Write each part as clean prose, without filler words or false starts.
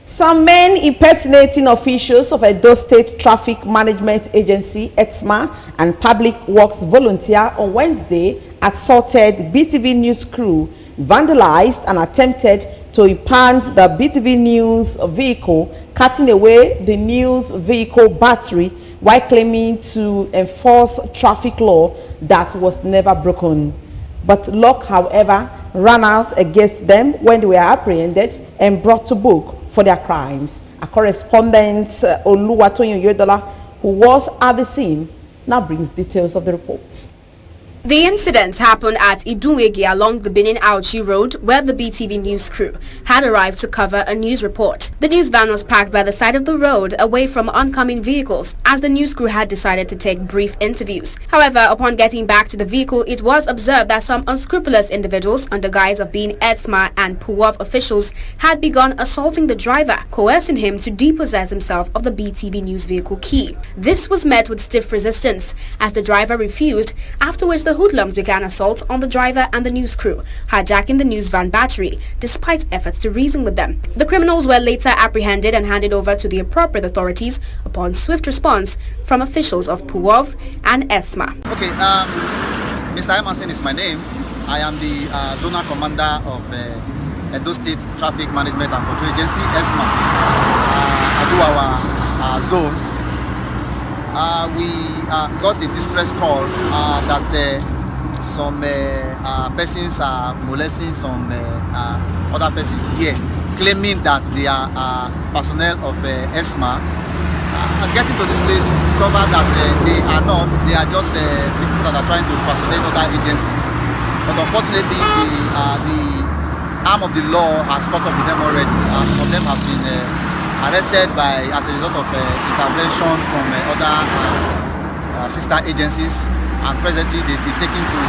Some men impersonating officials of Edo State Traffic Management Agency, ETSMA, and public works volunteer on Wednesday assaulted BeeTv News crew, vandalized and attempted to impound the BeeTv News vehicle, cutting away the news vehicle battery while claiming to enforce traffic law that was never broken. But luck, however, ran out against them when they were apprehended and brought to book for their crimes. A correspondent, Oluwatoyin Yodola, who was at the scene, now brings details of the report. The incident happened at Idunwegi along the Benin-Auchi Road, where the BeeTv News crew had arrived to cover a news report. The news van was parked by the side of the road away from oncoming vehicles, as the news crew had decided to take brief interviews. However, upon getting back to the vehicle, it was observed that some unscrupulous individuals, under guise of being ETSMA and PUWOV officials, had begun assaulting the driver, coercing him to depossess himself of the BeeTv News vehicle key. This was met with stiff resistance, as the driver refused, after which the hoodlums began assault on the driver and the news crew, hijacking the news van battery despite efforts to reason with them. The criminals were later apprehended and handed over to the appropriate authorities upon swift response from officials of PUWOV and ETSMA. Okay, Mr. Emerson is my name. I am the zonal commander of Edo State Traffic Management and Control Agency, ETSMA. I do our zone. We got a distress call that some persons are molesting some other persons here, claiming that they are personnel of ETSMA. Getting to this place to discover that they are not, they are just people that are trying to impersonate other agencies. But unfortunately, the arm of the law has caught up with them already. Some of them has been arrested as a result of intervention from other sister agencies, and presently they'll be taken to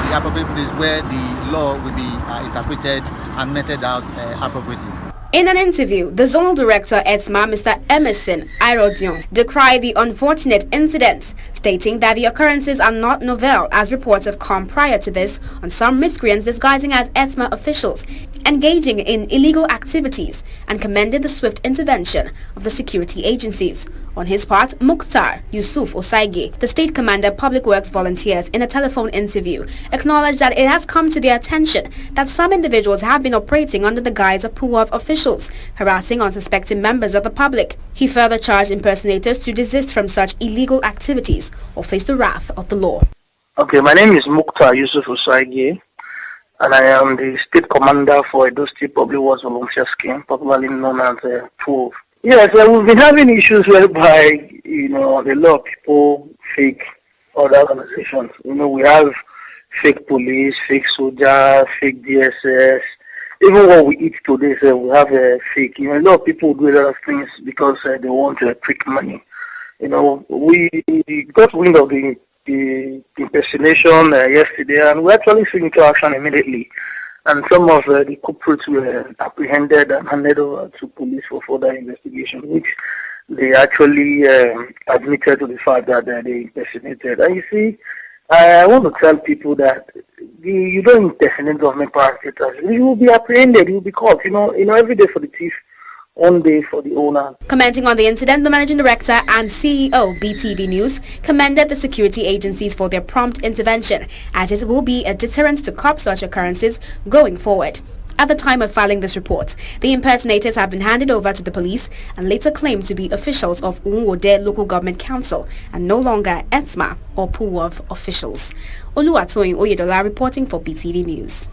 the appropriate place where the law will be interpreted and meted out appropriately. In an interview, the Zonal Director ETSMA, Mr. Emerson Irodion, decried the unfortunate incident, stating that the occurrences are not novel, as reports have come prior to this on some miscreants disguising as ETSMA officials engaging in illegal activities, and commended the swift intervention of the security agencies. On his part, Mukhtar Yusuf Osaige, the State Commander Public Works Volunteers, in a telephone interview, acknowledged that it has come to their attention that some individuals have been operating under the guise of PUWOV officials, harassing unsuspecting members of the public. He further charged impersonators to desist from such illegal activities or face the wrath of the law. Okay, my name is Mukhtar Yusuf Osaige, and I am the State Commander for Edo State Public Works Volunteer Scheme, popularly known as PUWOV. Yes, we've been having issues whereby, a lot of people fake other organizations. We have fake police, fake soldiers, fake DSS. Even what we eat today, we have a fake. A lot of people do a lot of things because they want quick money. We got wind of the impersonation yesterday, and we actually took into action immediately. And some of the culprits were apprehended and handed over to police for further investigation, which they actually admitted to the fact that they impersonated. And you see, I want to tell people that you don't impersonate government parastatals. You will be apprehended, you will be caught. Every day for the thief, one day for the owner. Commenting on the incident, the Managing Director and CEO BeeTv News commended the security agencies for their prompt intervention, as it will be a deterrent to curb such occurrences going forward. At the time of filing this report, the impersonators have been handed over to the police and later claimed to be officials of Unwode Local Government Council and no longer ETSMA or PUWOV officials. Oluwatoyin Oyedola reporting for BeeTv News.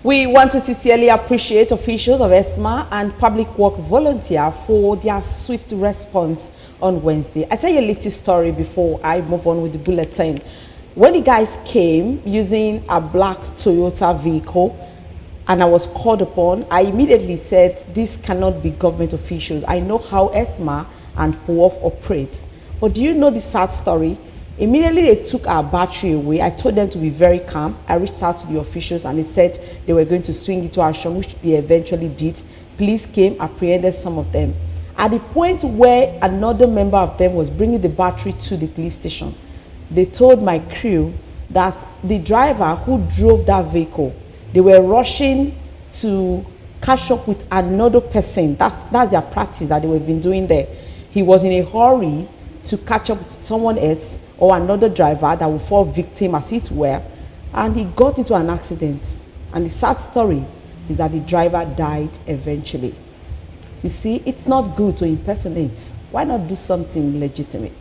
We want to sincerely appreciate officials of ETSMA and Public Work Volunteer for their swift response on Wednesday. I tell you a little story before I move on with the bulletin. When the guys came using a black Toyota vehicle and I was called upon, I immediately said, this cannot be government officials. I know how ETSMA and PUWOV operate. But do you know the sad story? Immediately they took our battery away. I told them to be very calm. I reached out to the officials and they said they were going to swing it to action, which they eventually did. Police came, apprehended some of them. At the point where another member of them was bringing the battery to the police station, they told my crew that the driver who drove that vehicle They were rushing to catch up with another person. That's their practice that they were been doing there. He was in a hurry to catch up with someone else or another driver that will fall victim, as it were, and he got into an accident. And the sad story is that the driver died eventually. You see, it's not good to impersonate. Why not do something legitimate?